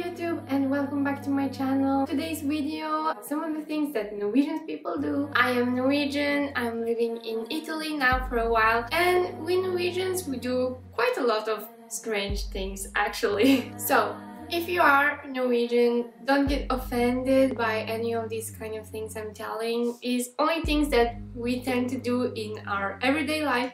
YouTube and welcome back to my channel. Today's video, some of the things that Norwegian people do. I am Norwegian, I'm living in Italy now for a while, and we Norwegians, we do quite a lot of strange things actually. So if you are Norwegian, don't get offended by any of these kind of things I'm telling. It's only things that we tend to do in our everyday life.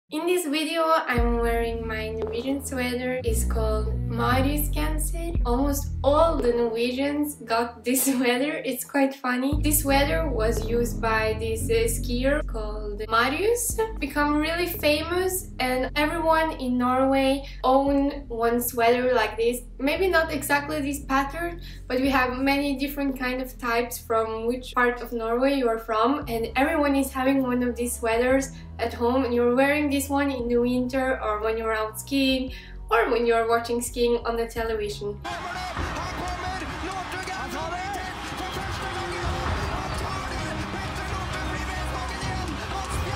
In this video, I'm wearing my Norwegian sweater. It's called Mariusgenser. Almost all the Norwegians got this sweater. It's quite funny. This sweater was used by this skier called Marius. Become really famous, and everyone in Norway own one sweater like this. Maybe not exactly this pattern, but we have many different kind of types from which part of Norway you are from, and everyone is having one of these sweaters at home, and you're wearing this one in the winter or when you're out skiing or when you're watching skiing on the television.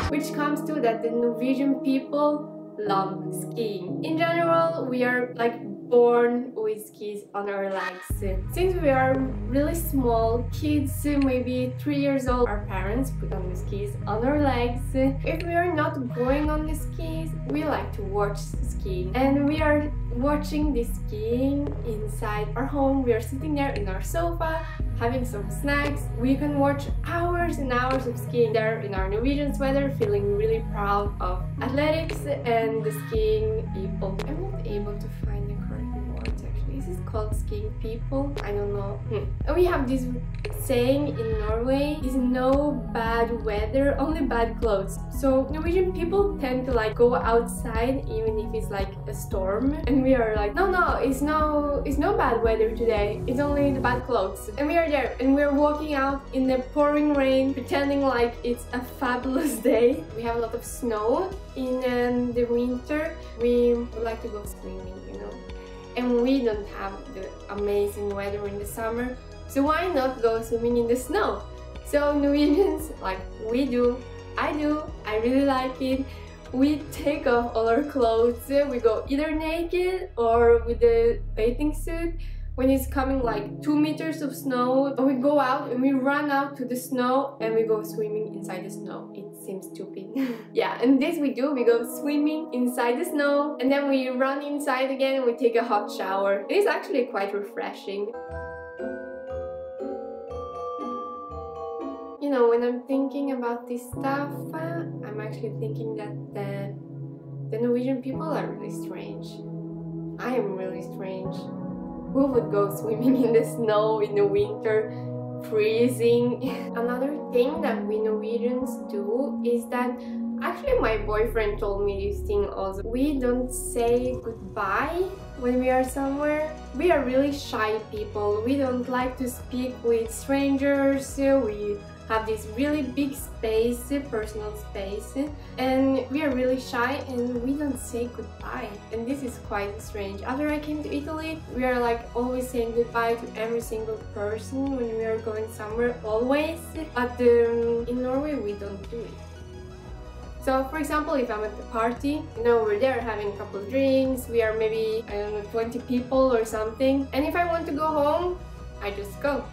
Which comes to that the Norwegian people love skiing. In general, we are like born with skis on our legs. Since we are really small kids, maybe 3 years old, our parents put on the skis on our legs. If we are not going on the skis, we like to watch skiing. And we are watching the skiing inside our home. We are sitting there in our sofa, having some snacks. We can watch hours and hours of skiing there in our Norwegian sweater, feeling really proud of athletics and the skiing people. I'm not able to find the correct words actually. Is it called skiing people? I don't know. We have this saying in Norway, is no bad weather, only bad clothes. So Norwegian people tend to like go outside even if it's like a storm, and we are like, no, it's no bad weather today, it's only the bad clothes. And we are there and we're walking out in the pouring rain, pretending like it's a fabulous day. We have a lot of snow in the winter. We would like to go swimming, you know, and we don't have the amazing weather in the summer, so why not go swimming in the snow? So Norwegians, like we do, I really like it. We take off all our clothes. We go either naked or with the bathing suit. When it's coming like 2 meters of snow, we go out and we run out to the snow and we go swimming inside the snow. It seems stupid. Yeah, and this we do. We go swimming inside the snow and then we run inside again and we take a hot shower. It is actually quite refreshing. You know, when I'm thinking about this stuff, I'm actually thinking that the Norwegian people are really strange. I am really strange. Who would go swimming in the snow in the winter, freezing? Another thing that we Norwegians do is that, actually my boyfriend told me this thing also. We don't say goodbye when we are somewhere. We are really shy people. We don't like to speak with strangers. We have this really big space, personal space, and we are really shy and we don't say goodbye, and this is quite strange. After I came to Italy, we are like always saying goodbye to every single person when we are going somewhere, always, but in Norway we don't do it. So for example, if I'm at the party, you know, we're there having a couple of drinks, we are maybe, I don't know, 20 people or something, and if I want to go home, I just go.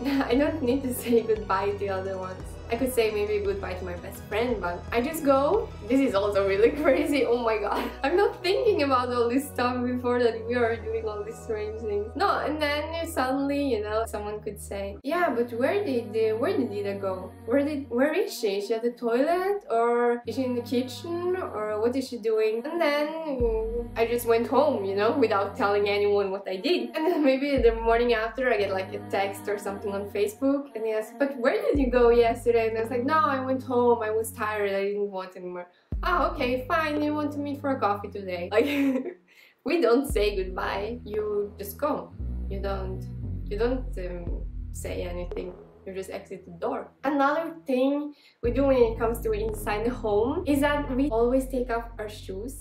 I don't need to say goodbye to the other ones. I could say maybe goodbye to my best friend, but I just go. This is also really crazy. Oh my god. I'm not thinking about all this stuff before that we are doing all these strange things. No, and then suddenly, you know, someone could say, yeah, but where did Ida go? Where is she? Is she at the toilet? Or is she in the kitchen? Or what is she doing? And then I just went home, you know, without telling anyone what I did. And then maybe the morning after I get like a text or something on Facebook, and he asks, but where did you go yesterday? And I was like, no, I went home, I was tired, I didn't want anymore. Oh, okay, fine, you want to meet for a coffee today. Like, we don't say goodbye, you just go. You don't say anything. You just exit the door. another thing we do when it comes to inside the home is that we always take off our shoes.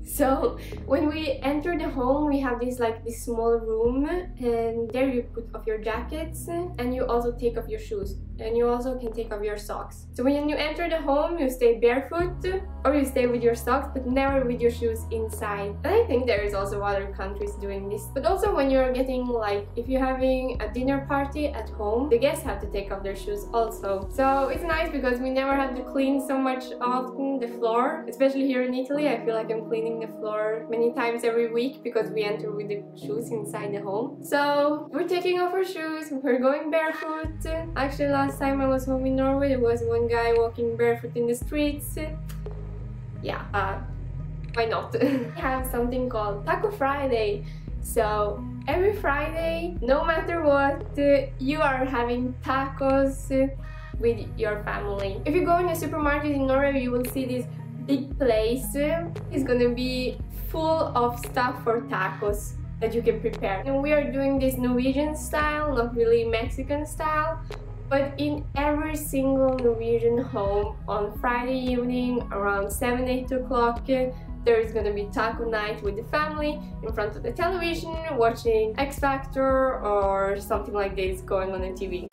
So when we enter the home, we have this small room, and there you put off your jackets, and you also take off your shoes, and you also can take off your socks. So when you enter the home, you stay barefoot or you stay with your socks, but never with your shoes inside. And I think there is also other countries doing this. But also when you're getting if you're having a dinner party at home, the guests have to take off their shoes also. So it's nice because we never have to clean so much often the floor, especially here in Italy. I feel like I'm cleaning the floor many times every week because we enter with the shoes inside the home. So we're taking off our shoes, we're going barefoot. Actually, last time I was home in Norway, there was one guy walking barefoot in the streets. Yeah, why not? We have something called Taco Friday. So every Friday, no matter what, you are having tacos with your family. If you go in a supermarket in Norway, you will see this big place. It's gonna be full of stuff for tacos that you can prepare. And we are doing this Norwegian style, not really Mexican style, but in every single Norwegian home on Friday evening around 7-8 o'clock, there is gonna be taco night with the family in front of the television, watching X Factor or something like this going on the TV.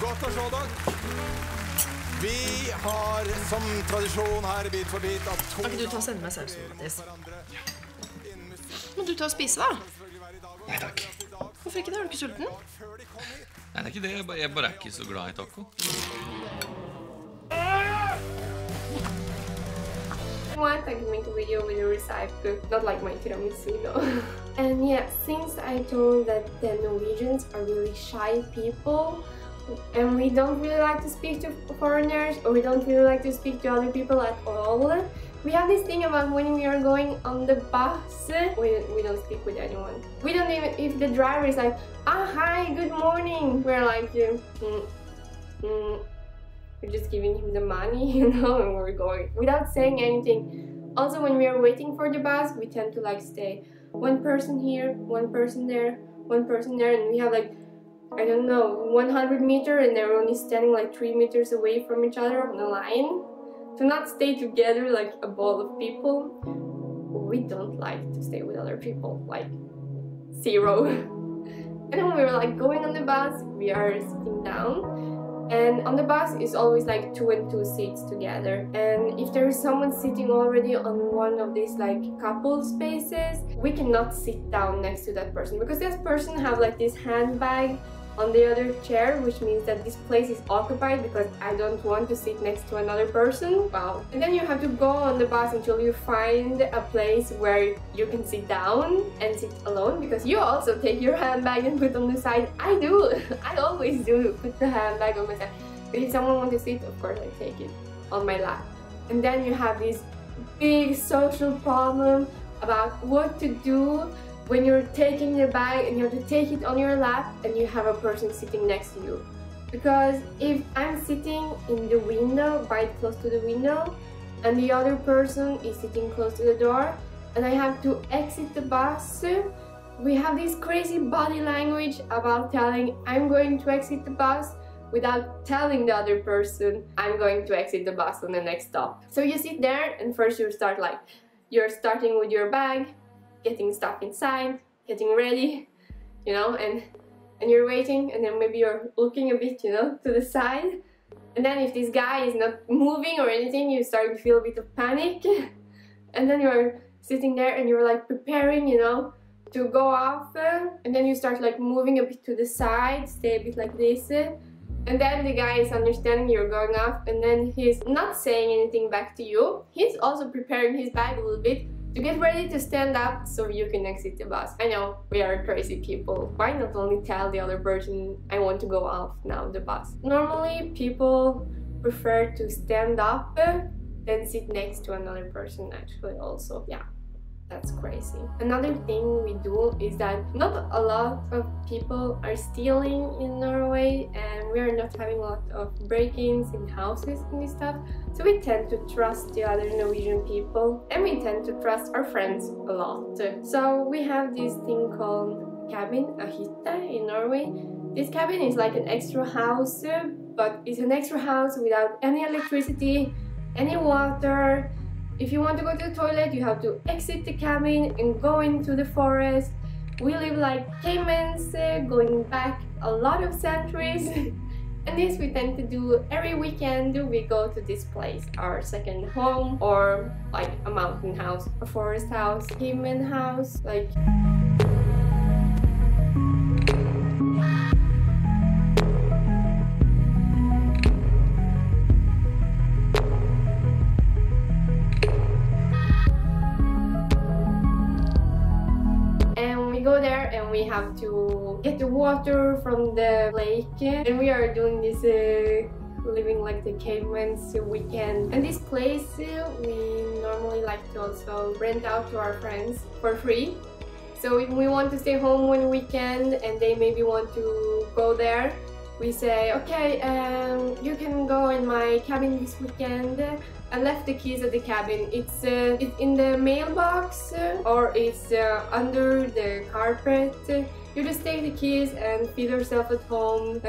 Godt å se dere. Vi har som tradisjon her i Bit for bit at to... Kan ikke du ta og sende meg sausen, Mattis? Må du ta og spise, da? Nei takk. Hvorfor ikke det? Er du ikke sulten? Nei, det er ikke det. Jeg bare er ikke så glad i taco. I can make a video with a recipe cook, not like my tiramisu though. And yeah, since I told that the Norwegians are really shy people, and we don't really like to speak to foreigners, or we don't really like to speak to other people at all, we have this thing about when we are going on the bus, we don't speak with anyone. We don't even, if the driver is like, ah, hi, good morning, we're like, we're just giving him the money, you know, and we're going without saying anything. Also, when we are waiting for the bus, we tend to stay one person here, one person there, one person there, and we have I don't know, 100 meters, and they're only standing 3 meters away from each other on a line. To not stay together like a ball of people. We don't like to stay with other people, zero. And when we're going on the bus, we are sitting down. And on the bus is always 2 and 2 seats together. And if there is someone sitting already on one of these couple spaces, we cannot sit down next to that person because this person have this handbag on the other chair, which means that this place is occupied because I don't want to sit next to another person. Wow. And then you have to go on the bus until you find a place where you can sit down and sit alone, because you also take your handbag and put on the side. I do. I always do put the handbag on my side. But if someone wants to sit, of course I take it on my lap. And then you have this big social problem about what to do when you're taking the bag and you have to take it on your lap and you have a person sitting next to you. Because if I'm sitting in the window, quite close to the window, and the other person is sitting close to the door, and I have to exit the bus, we have this crazy body language about telling I'm going to exit the bus without telling the other person I'm going to exit the bus on the next stop. So you sit there and first you start you're starting with your bag, getting stuff inside, getting ready, you know, and you're waiting, and then maybe you're looking a bit, you know, to the side. And then if this guy is not moving or anything, you start to feel a bit of panic. And then you're sitting there and you're preparing, you know, to go off. And then you start moving a bit to the side, stay a bit like this. And then the guy is understanding you're going off, and then he's not saying anything back to you. He's also preparing his bag a little bit to get ready to stand up so you can exit the bus. I know, we are crazy people. Why not only tell the other person I want to go off now the bus? Normally people prefer to stand up than sit next to another person actually also. Yeah. That's crazy. Another thing we do is that not a lot of people are stealing in Norway, and we are not having a lot of break-ins in houses and this stuff. So we tend to trust the other Norwegian people, and we tend to trust our friends a lot. So we have this thing called cabin, a hytte in Norway. This cabin is like an extra house, but it's an extra house without any electricity, any water. If you want to go to the toilet, you have to exit the cabin and go into the forest. We live like caimans, going back a lot of centuries. And this we tend to do every weekend. We go to this place, our second home, or like a mountain house, a forest house, caiman house, like. We go there and we have to get the water from the lake, and we are doing this living like the cavemen's weekend. And this place we normally like to also rent out to our friends for free. So if we want to stay home one weekend and they maybe want to go there, we say, okay, you can go in my cabin this weekend. I left the keys at the cabin. It's in the mailbox or it's under the carpet. You just take the keys and feed yourself at home.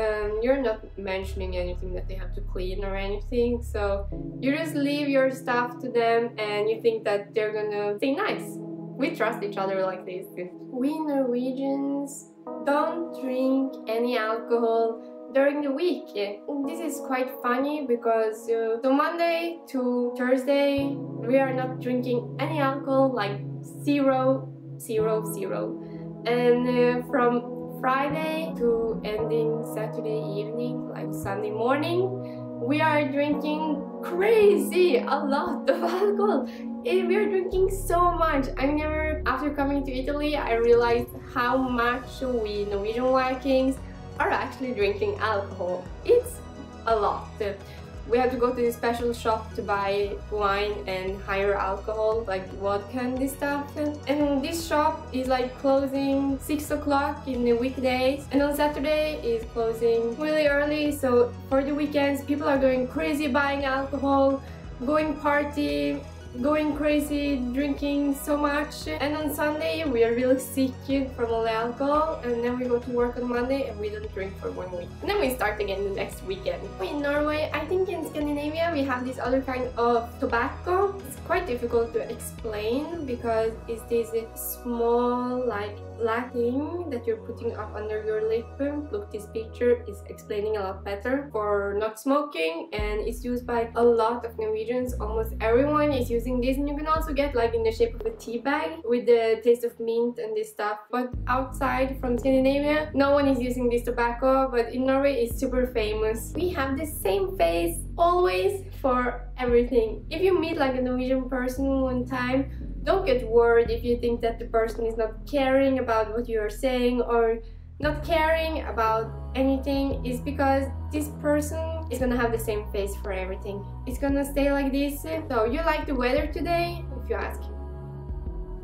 You're not mentioning anything that they have to clean or anything. So you just leave your stuff to them and you think that they're gonna say nice. We trust each other like this. We Norwegians don't drink any alcohol during the week. This is quite funny because so Monday to Thursday we are not drinking any alcohol, like 0, 0, 0. And from Friday to ending Saturday evening, like Sunday morning, we are drinking crazy a lot of alcohol. We are drinking so much. After coming to Italy, I realized how much we Norwegian Vikings are actually drinking alcohol. It's a lot. We have to go to this special shop to buy wine and higher alcohol, like vodka and this stuff. And this shop is like closing 6 o'clock in the weekdays, and on Saturday is closing really early. So for the weekends, people are going crazy buying alcohol, going party, going crazy, drinking so much. And on Sunday we are really sick from all the alcohol, and then we go to work on Monday and we don't drink for 1 week, and then we start again the next weekend. In Norway, I think in Scandinavia we have this other kind of tobacco. It's quite difficult to explain because it's this small like black thing that you're putting up under your lip. Look, this picture is explaining a lot better for not smoking, and it's used by a lot of Norwegians. Almost everyone is using this, and you can also get like in the shape of a tea bag with the taste of mint and this stuff. But outside from Scandinavia, no one is using this tobacco, but in Norway it's super famous. We have the same face always for everything. If you meet like a Norwegian person one time, don't get worried if you think that the person is not caring about what you are saying or not caring about anything. It's because this person is gonna have the same face for everything. It's gonna stay like this. So, you like the weather today? If you ask.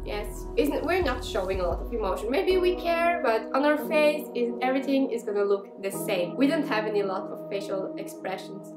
Yes, we're not showing a lot of emotion. Maybe we care, but on our face, everything is gonna look the same. We don't have any lot of facial expressions.